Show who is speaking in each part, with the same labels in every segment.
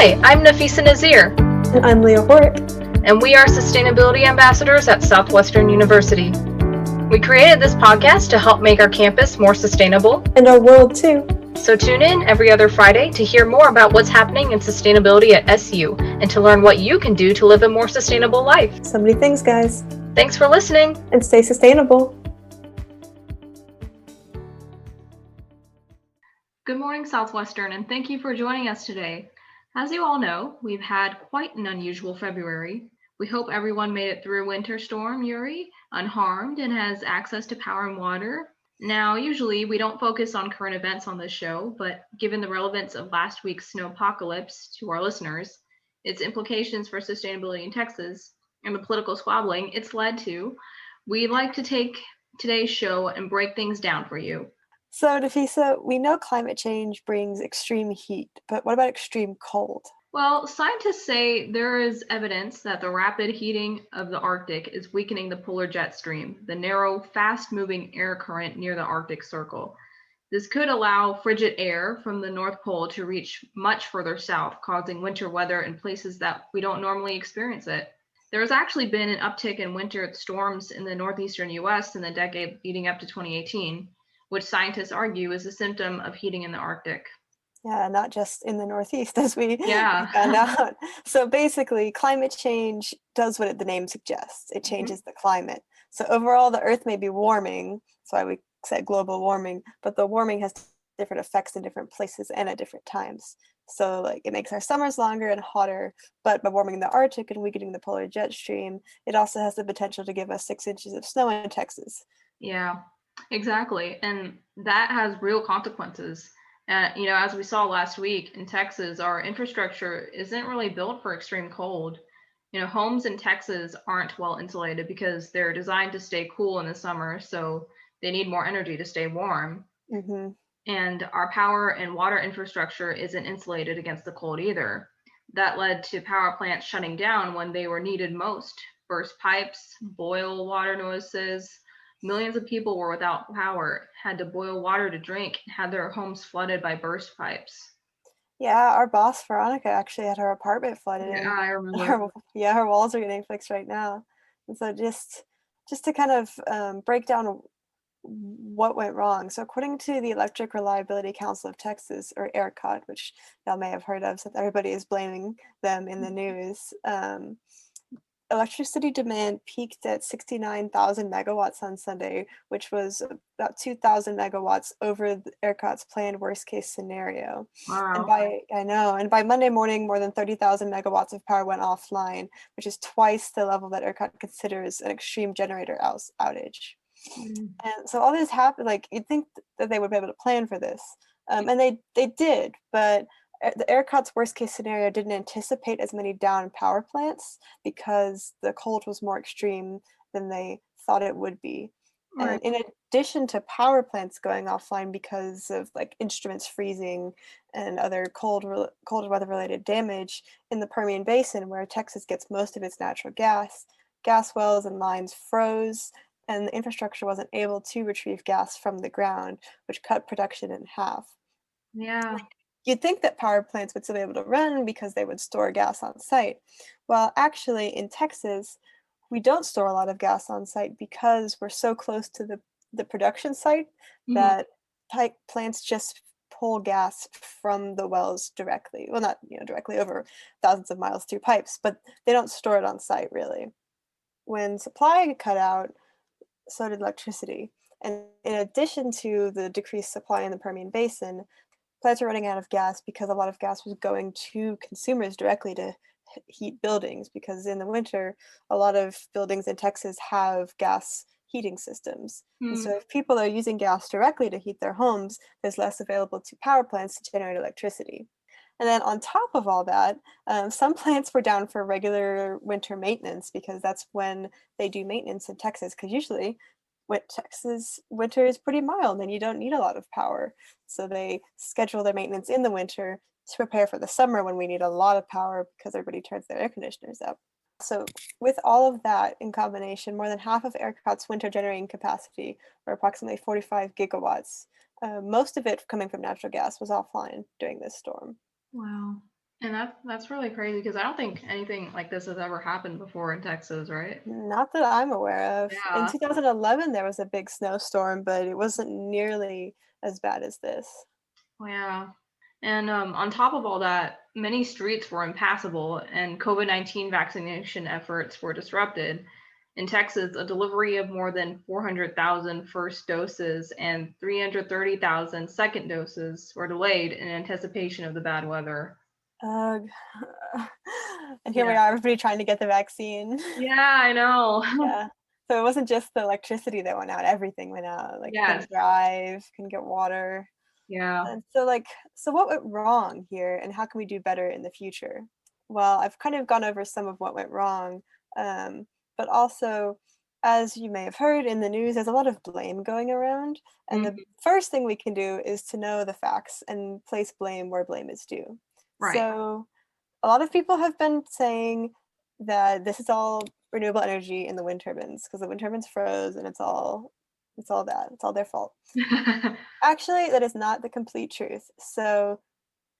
Speaker 1: Hi, I'm Nafisa Nazir.
Speaker 2: And I'm Leah Horick.
Speaker 1: And we are Sustainability Ambassadors at Southwestern University. We created this podcast to help make our campus more sustainable.
Speaker 2: And our world too.
Speaker 1: So tune in every other Friday to hear more about what's happening in sustainability at SU and to learn what you can do to live a more sustainable life.
Speaker 2: So many things, guys.
Speaker 1: Thanks for listening.
Speaker 2: And stay sustainable.
Speaker 1: Good morning, Southwestern, and thank you for joining us today. As you all know, we've had quite an unusual February. We hope everyone made it through Winter Storm Uri unharmed and has access to power and water. Now, usually we don't focus on current events on this show, but given the relevance of last week's Snowpocalypse to our listeners, its implications for sustainability in Texas, and the political squabbling it's led to, we'd like to take today's show and break things down for you.
Speaker 2: So, Nafisa, we know climate change brings extreme heat, but what about extreme cold?
Speaker 1: Well, scientists say there is evidence that the rapid heating of the Arctic is weakening the polar jet stream, the narrow, fast-moving air current near the Arctic Circle. This could allow frigid air from the North Pole to reach much further south, causing winter weather in places that we don't normally experience it. There has actually been an uptick in winter storms in the northeastern U.S. in the decade leading up to 2018. Which scientists argue is a symptom of heating in the Arctic.
Speaker 2: Yeah, not just in the Northeast, as we found out. So basically, climate change does what the name suggests. It changes the climate. So overall, the Earth may be warming. That's why we said global warming. But the warming has different effects in different places and at different times. So like it makes our summers longer and hotter. But by warming the Arctic and weakening the polar jet stream, it also has the potential to give us 6 inches of snow in Texas.
Speaker 1: Yeah. Exactly. And that has real consequences. As we saw last week in Texas, our infrastructure isn't really built for extreme cold. Homes in Texas aren't well insulated because they're designed to stay cool in the summer, so they need more energy to stay warm.
Speaker 2: Mm-hmm.
Speaker 1: And our power and water infrastructure isn't insulated against the cold either. That led to power plants shutting down when they were needed most. Burst pipes, boil water noises. Millions of people were without power, had to boil water to drink, and had their homes flooded by burst pipes.
Speaker 2: Yeah, our boss, Veronica, actually had her apartment flooded.
Speaker 1: Yeah, I remember.
Speaker 2: Her walls are getting fixed right now. And so just to kind of break down what went wrong. So according to the Electric Reliability Council of Texas, or ERCOT, which y'all may have heard of, since everybody is blaming them in the news, electricity demand peaked at 69,000 megawatts on Sunday, which was about 2,000 megawatts over the ERCOT's planned worst-case scenario.
Speaker 1: Wow.
Speaker 2: And by Monday morning, more than 30,000 megawatts of power went offline, which is twice the level that ERCOT considers an extreme generator outage. And so all this happened, like you'd think that they would be able to plan for this. And they did, but the ERCOT's worst case scenario didn't anticipate as many downed power plants because the cold was more extreme than they thought it would be.
Speaker 1: Right.
Speaker 2: And in addition to power plants going offline because of like instruments freezing and other cold weather related damage in the Permian Basin, where Texas gets most of its natural gas wells and lines froze, and the infrastructure wasn't able to retrieve gas from the ground, which cut production in half.
Speaker 1: Yeah.
Speaker 2: You'd think that power plants would still be able to run because they would store gas on site. Well, actually, in Texas, we don't store a lot of gas on site because we're so close to the production site that plants just pull gas from the wells directly. Well, not directly over thousands of miles through pipes, but they don't store it on site really. When supply cut out, so did electricity. And in addition to the decreased supply in the Permian Basin, plants are running out of gas because a lot of gas was going to consumers directly to heat buildings, because in the winter, a lot of buildings in Texas have gas heating systems. And so if people are using gas directly to heat their homes, there's less available to power plants to generate electricity. And then on top of all that, some plants were down for regular winter maintenance because that's when they do maintenance in Texas, because usually Texas winter is pretty mild and you don't need a lot of power. So they schedule their maintenance in the winter to prepare for the summer when we need a lot of power because everybody turns their air conditioners up. So with all of that in combination, more than half of ERCOT's winter generating capacity, or approximately 45 gigawatts, most of it coming from natural gas, was offline during this storm.
Speaker 1: Wow. And that's really crazy because I don't think anything like this has ever happened before in Texas, right?
Speaker 2: Not that I'm aware of. In
Speaker 1: Yeah.
Speaker 2: 2011, there was a big snowstorm, but it wasn't nearly as bad as this.
Speaker 1: Yeah. And on top of all that, many streets were impassable and COVID-19 vaccination efforts were disrupted. In Texas, a delivery of more than 400,000 first doses and 330,000 second doses were delayed in anticipation of the bad weather.
Speaker 2: Ugh. And here we
Speaker 1: Yeah.
Speaker 2: are, everybody trying to get the vaccine.
Speaker 1: Yeah, I know.
Speaker 2: Yeah. So it wasn't just the electricity that went out, everything went out. Like you
Speaker 1: Yes.
Speaker 2: couldn't drive, couldn't get water.
Speaker 1: Yeah.
Speaker 2: And so so what went wrong here and how can we do better in the future? Well, I've kind of gone over some of what went wrong. But also, as you may have heard in the news, there's a lot of blame going around. And the
Speaker 1: Mhm.
Speaker 2: first thing we can do is to know the facts and place blame where blame is due.
Speaker 1: Right.
Speaker 2: So a lot of people have been saying that this is all renewable energy in the wind turbines because the wind turbines froze and it's all their fault. Actually, that is not the complete truth. So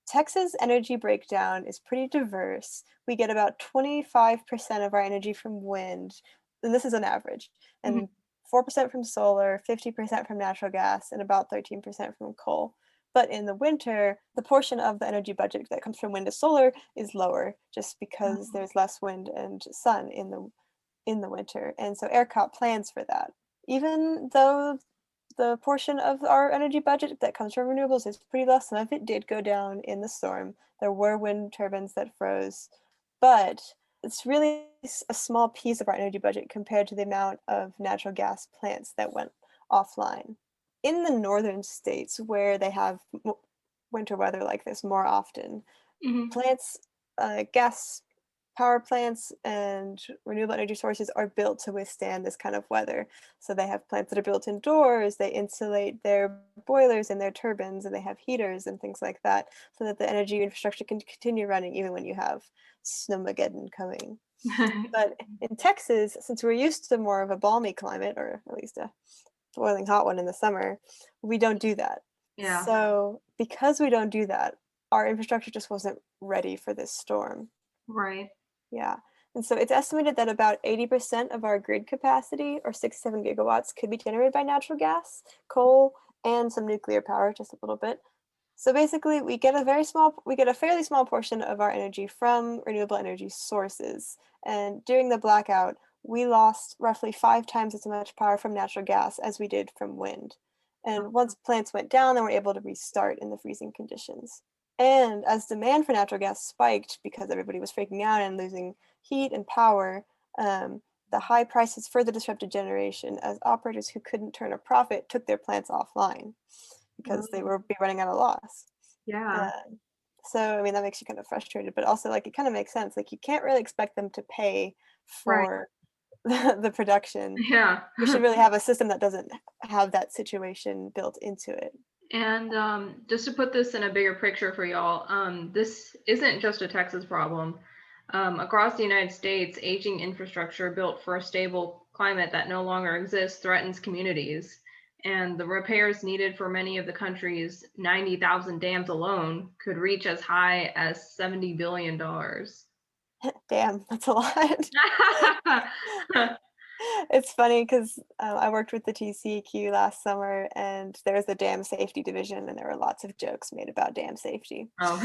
Speaker 2: Texas energy breakdown is pretty diverse. We get about 25% of our energy from wind, and this is an average,
Speaker 1: Mhm.
Speaker 2: and 4% from solar, 50% from natural gas, and about 13% from coal. But in the winter, the portion of the energy budget that comes from wind to solar is lower just because there's less wind and sun in the winter. And so ERCOT plans for that. Even though the portion of our energy budget that comes from renewables is pretty low. Some of it did go down in the storm. There were wind turbines that froze, but it's really a small piece of our energy budget compared to the amount of natural gas plants that went offline. In the northern states where they have winter weather like this more often,
Speaker 1: Mhm.
Speaker 2: plants, gas power plants and renewable energy sources are built to withstand this kind of weather. So they have plants that are built indoors, they insulate their boilers and their turbines, and they have heaters and things like that so that the energy infrastructure can continue running even when you have snowmageddon coming. But in Texas, since we're used to more of a balmy climate, or at least a boiling hot one in the summer, we don't do that.
Speaker 1: Yeah.
Speaker 2: So because we don't do that, our infrastructure just wasn't ready for this storm.
Speaker 1: Right.
Speaker 2: Yeah. And so it's estimated that about 80% of our grid capacity, or 6 to 7 gigawatts, could be generated by natural gas, coal, and some nuclear power, just a little bit. So basically, we get a fairly small portion of our energy from renewable energy sources. And during the blackout, we lost roughly 5 times as much power from natural gas as we did from wind. And once plants went down, they were able to restart in the freezing conditions. And as demand for natural gas spiked because everybody was freaking out and losing heat and power, the high prices further disrupted generation as operators who couldn't turn a profit took their plants offline because they
Speaker 1: Oh,
Speaker 2: were be running at a loss.
Speaker 1: yeah.
Speaker 2: Um, so I mean that makes you kind of frustrated, but also like it kind of makes sense. Like you can't really expect them to pay
Speaker 1: Right.
Speaker 2: for the production.
Speaker 1: Yeah.
Speaker 2: We should really have a system that doesn't have that situation built into it.
Speaker 1: And just to put this in a bigger picture for y'all, this isn't just a Texas problem. Across the United States, aging infrastructure built for a stable climate that no longer exists threatens communities. And the repairs needed for many of the country's 90,000 dams alone could reach as high as $70 billion.
Speaker 2: Damn, that's a lot. It's funny because I worked with the TCEQ last summer, and there was a dam safety division, and there were lots of jokes made about dam safety.
Speaker 1: Oh.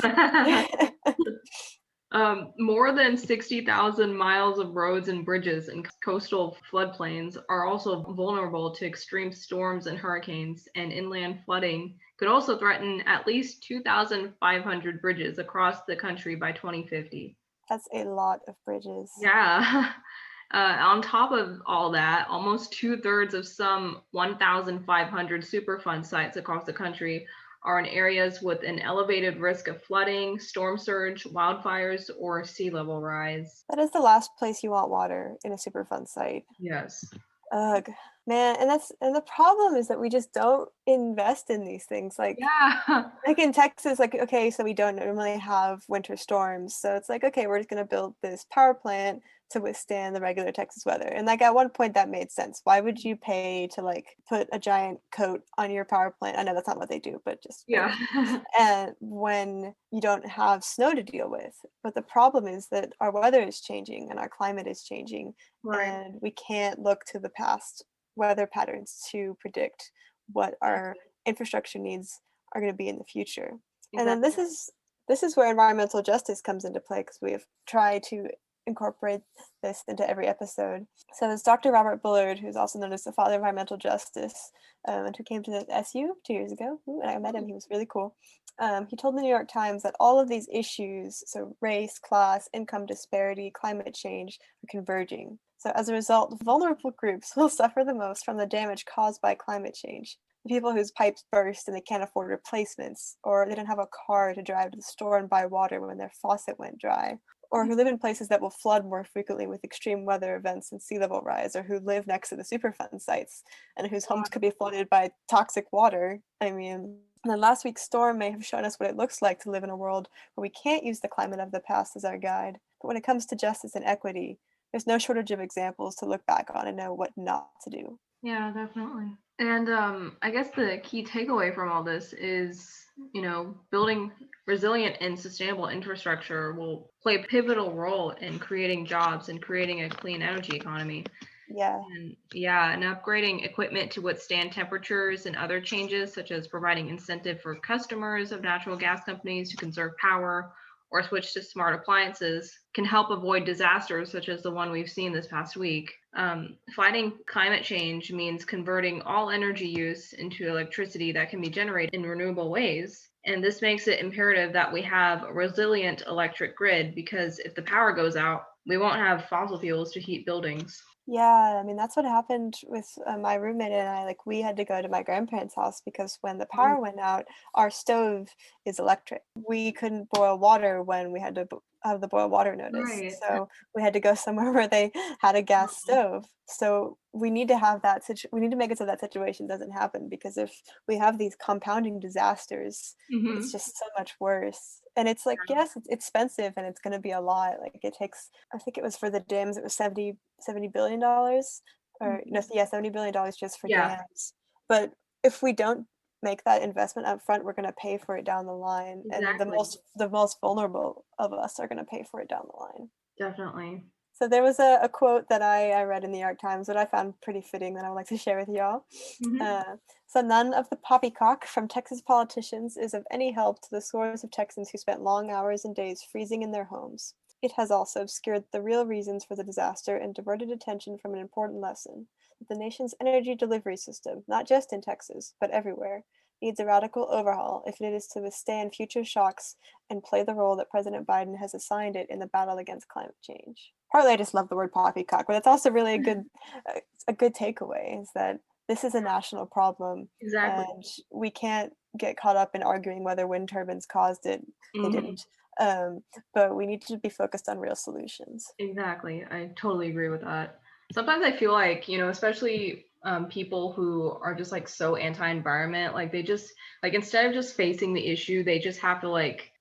Speaker 1: More than 60,000 miles of roads and bridges in coastal floodplains are also vulnerable to extreme storms and hurricanes, and inland flooding could also threaten at least 2,500 bridges across the country by 2050.
Speaker 2: That's a lot of bridges.
Speaker 1: Yeah. On top of all that, almost two-thirds of some 1,500 Superfund sites across the country are in areas with an elevated risk of flooding, storm surge, wildfires, or sea level rise.
Speaker 2: That is the last place you want water in a Superfund site.
Speaker 1: Yes.
Speaker 2: Ugh. Man, and the problem is that we just don't invest in these things.
Speaker 1: Yeah.
Speaker 2: Like in Texas, like, okay, so we don't normally have winter storms. So it's like, okay, we're just gonna build this power plant to withstand the regular Texas weather. And like at one point that made sense. Why would you pay to like put a giant coat on your power plant? I know that's not what they do, but just
Speaker 1: Yeah.
Speaker 2: and when you don't have snow to deal with. But the problem is that our weather is changing and our climate is changing,
Speaker 1: Right.
Speaker 2: and we can't look to the past weather patterns to predict what our
Speaker 1: Exactly.
Speaker 2: infrastructure needs are going to be in the future. And then
Speaker 1: Exactly.
Speaker 2: this is where environmental justice comes into play because we have tried to incorporate this into every episode. So it's Dr. Robert Bullard, who's also known as the father of environmental justice, and who came to the SU 2 years ago. Ooh, and I met him; he was really cool. He told the New York Times that all of these issues, so race, class, income disparity, climate change, are converging. So as a result, vulnerable groups will suffer the most from the damage caused by climate change. The people whose pipes burst and they can't afford replacements, or they don't have a car to drive to the store and buy water when their faucet went dry, or who live in places that will flood more frequently with extreme weather events and sea level rise, or who live next to the Superfund sites and whose homes could be flooded by toxic water. I mean, and then last week's storm may have shown us what it looks like to live in a world where we can't use the climate of the past as our guide. But when it comes to justice and equity, there's no shortage of examples to look back on and know what not to do.
Speaker 1: Yeah, definitely. And I guess the key takeaway from all this is, building resilient and sustainable infrastructure will play a pivotal role in creating jobs and creating a clean energy economy.
Speaker 2: Yeah.
Speaker 1: And yeah, and upgrading equipment to withstand temperatures and other changes, such as providing incentive for customers of natural gas companies to conserve power or switch to smart appliances, can help avoid disasters such as the one we've seen this past week. Fighting climate change means converting all energy use into electricity that can be generated in renewable ways. And this makes it imperative that we have a resilient electric grid, because if the power goes out, we won't have fossil fuels to heat buildings.
Speaker 2: Yeah, I mean, that's what happened with my roommate and I. Like, we had to go to my grandparents' house because when the
Speaker 1: Oh,
Speaker 2: power went out, our stove is electric. We couldn't boil water when we had to have the boil water notice.
Speaker 1: right.
Speaker 2: So we had to go somewhere where they had a gas stove. So we need to have we need to make it so that situation doesn't happen, because if we have these compounding disasters, it's
Speaker 1: Mm-hmm.
Speaker 2: just so much worse. And it's like, yes, it's expensive and it's going to be a lot. Like, it takes, I think it was for the dams, it was $70 billion, or no, yeah, $70 billion just for
Speaker 1: Yeah,
Speaker 2: dams. But if we don't make that investment up front, we're going to pay for it down the line, and
Speaker 1: exactly.
Speaker 2: the most vulnerable of us are going to pay for it down the line.
Speaker 1: Definitely.
Speaker 2: So there was a quote that I read in the New York Times that I found pretty fitting that I would like to share with y'all.
Speaker 1: Mm-hmm.
Speaker 2: So none of the poppycock from Texas politicians is of any help to the scores of Texans who spent long hours and days freezing in their homes. It has also obscured the real reasons for the disaster and diverted attention from an important lesson: that the nation's energy delivery system, not just in Texas, but everywhere, needs a radical overhaul if it is to withstand future shocks and play the role that President Biden has assigned it in the battle against climate change. Partly, I just love the word poppycock, but it's also really a good takeaway, is that this is a national problem,
Speaker 1: Exactly.
Speaker 2: and we can't get caught up in arguing whether wind turbines caused it. They
Speaker 1: Mm-hmm.
Speaker 2: didn't. Um, but we need to be focused on real solutions.
Speaker 1: Exactly. I totally agree with that. Sometimes I feel like, especially people who are just like so anti-environment, like they just like, instead of just facing the issue, they just have to like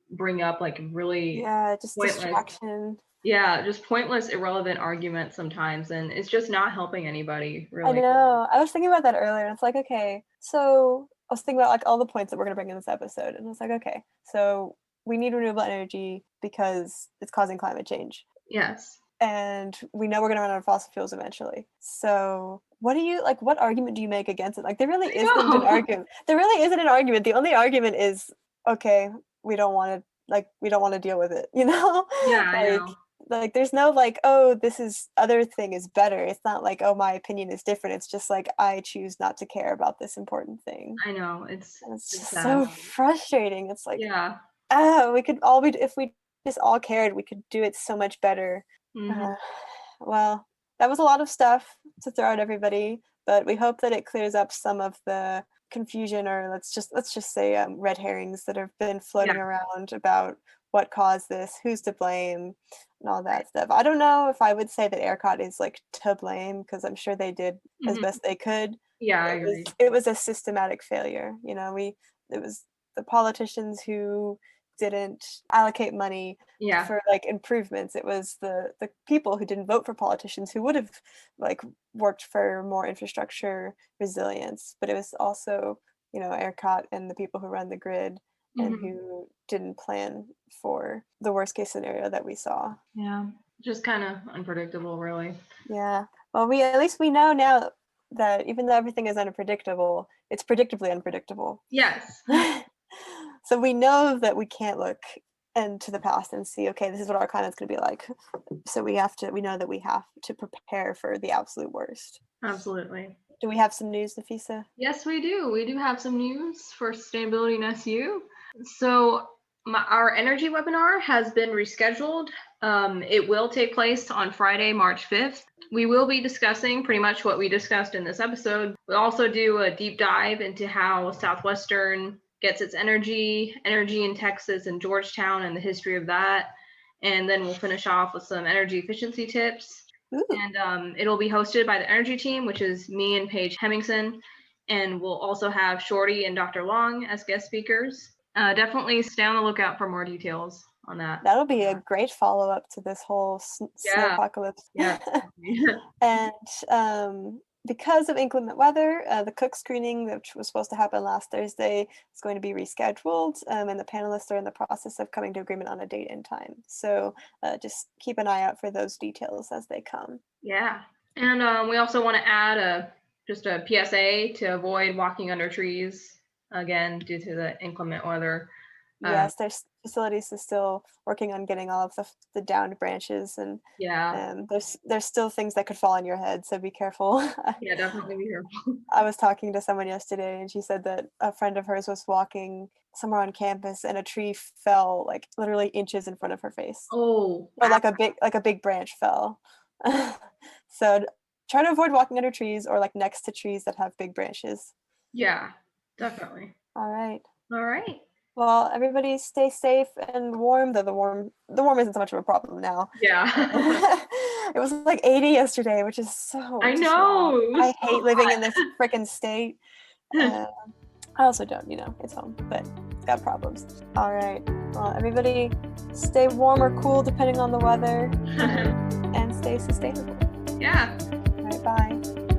Speaker 1: bring up like really
Speaker 2: Yeah, just
Speaker 1: pointless,
Speaker 2: distraction.
Speaker 1: yeah, just pointless, irrelevant arguments sometimes, and it's just not helping anybody
Speaker 2: I
Speaker 1: really.
Speaker 2: know. I was thinking about that earlier, and it's like, okay, so I was thinking about like all the points that we're gonna bring in this episode, and it's like, okay, so we need renewable energy because it's causing climate change,
Speaker 1: Yes.
Speaker 2: and we know we're gonna run out of fossil fuels eventually. So what do you like? What argument do you make against it? Like, there really isn't an
Speaker 1: I know.
Speaker 2: argument. There really isn't an argument. The only argument is, okay, we don't want to deal with it. You know,
Speaker 1: Yeah, I
Speaker 2: like
Speaker 1: know.
Speaker 2: there's no like, oh, this is other thing is better. It's not like, oh, my opinion is different. It's just like, I choose not to care about this important thing.
Speaker 1: I know. It's
Speaker 2: And it's
Speaker 1: it's
Speaker 2: just
Speaker 1: sad.
Speaker 2: so frustrating. It's like,
Speaker 1: Yeah.
Speaker 2: we could all be, if we just all cared, we could do it so much better.
Speaker 1: Hmm.
Speaker 2: Uh, well, that was a lot of stuff to throw at everybody, but we hope that it clears up some of the confusion, or let's just say red herrings that have been
Speaker 1: Yeah.
Speaker 2: floating around about what caused this, who's to blame, and all that stuff. I don't know if I would say that ERCOT is like to blame, because I'm sure they did as
Speaker 1: Mhm.
Speaker 2: best they could.
Speaker 1: Yeah, I
Speaker 2: It was
Speaker 1: agree.
Speaker 2: it was a systematic failure. It was the politicians who didn't allocate money
Speaker 1: Yeah.
Speaker 2: for like improvements. It was the people who didn't vote for politicians who would have like worked for more infrastructure resilience. But it was also, ERCOT and the people who run the grid and
Speaker 1: Mhm.
Speaker 2: who didn't plan for the worst case scenario that we saw.
Speaker 1: Yeah. Just kind of unpredictable, really.
Speaker 2: Yeah. Well, at least we know now that even though everything is unpredictable, it's predictably unpredictable.
Speaker 1: Yes.
Speaker 2: So we know that we can't look into the past and see, okay, this is what our climate's going to be like. So we know that we have to prepare for the absolute worst.
Speaker 1: Absolutely.
Speaker 2: Do we have some news, Nafisa?
Speaker 1: Yes, we do. We do have some news for sustainability in SU. So our energy webinar has been rescheduled. It will take place on Friday, March 5th. We will be discussing pretty much what we discussed in this episode. We'll also do a deep dive into how Southwestern gets its energy in Texas and Georgetown and the history of that. And then we'll finish off with some energy efficiency tips.
Speaker 2: Ooh.
Speaker 1: And it'll be hosted by the energy team, which is me and Paige Hemmingson. And we'll also have Shorty and Dr. Long as guest speakers. Definitely stay on the lookout for more details on that.
Speaker 2: That'll be a great follow-up to this whole
Speaker 1: Yeah.
Speaker 2: snowpocalypse.
Speaker 1: Yeah.
Speaker 2: And because of inclement weather, the Cook screening, which was supposed to happen last Thursday, is going to be rescheduled, and the panelists are in the process of coming to agreement on a date and time. So just keep an eye out for those details as they come.
Speaker 1: Yeah. And we also want to add just a PSA to avoid walking under trees, again, due to the inclement weather.
Speaker 2: Yes, their facilities is still working on getting all of the downed branches, and
Speaker 1: Yeah.
Speaker 2: there's still things that could fall on your head, so be careful.
Speaker 1: Yeah, definitely be careful.
Speaker 2: I was talking to someone yesterday, and she said that a friend of hers was walking somewhere on campus, and a tree fell like literally inches in front of her face,
Speaker 1: Oh,
Speaker 2: or like a big branch fell. So try to avoid walking under trees or like next to trees that have big branches.
Speaker 1: yeah, definitely.
Speaker 2: All right.
Speaker 1: All right.
Speaker 2: Well, everybody stay safe and warm, though the warm isn't so much of a problem now.
Speaker 1: Yeah.
Speaker 2: It was like 80 yesterday, which is so
Speaker 1: I
Speaker 2: just
Speaker 1: know.
Speaker 2: wrong.
Speaker 1: It was
Speaker 2: I
Speaker 1: so
Speaker 2: hate living in
Speaker 1: hot.
Speaker 2: this freaking state. I also don't, it's home, but it's got problems. All right. Well, everybody stay warm or cool depending on the weather, and stay sustainable.
Speaker 1: Yeah.
Speaker 2: All right, bye.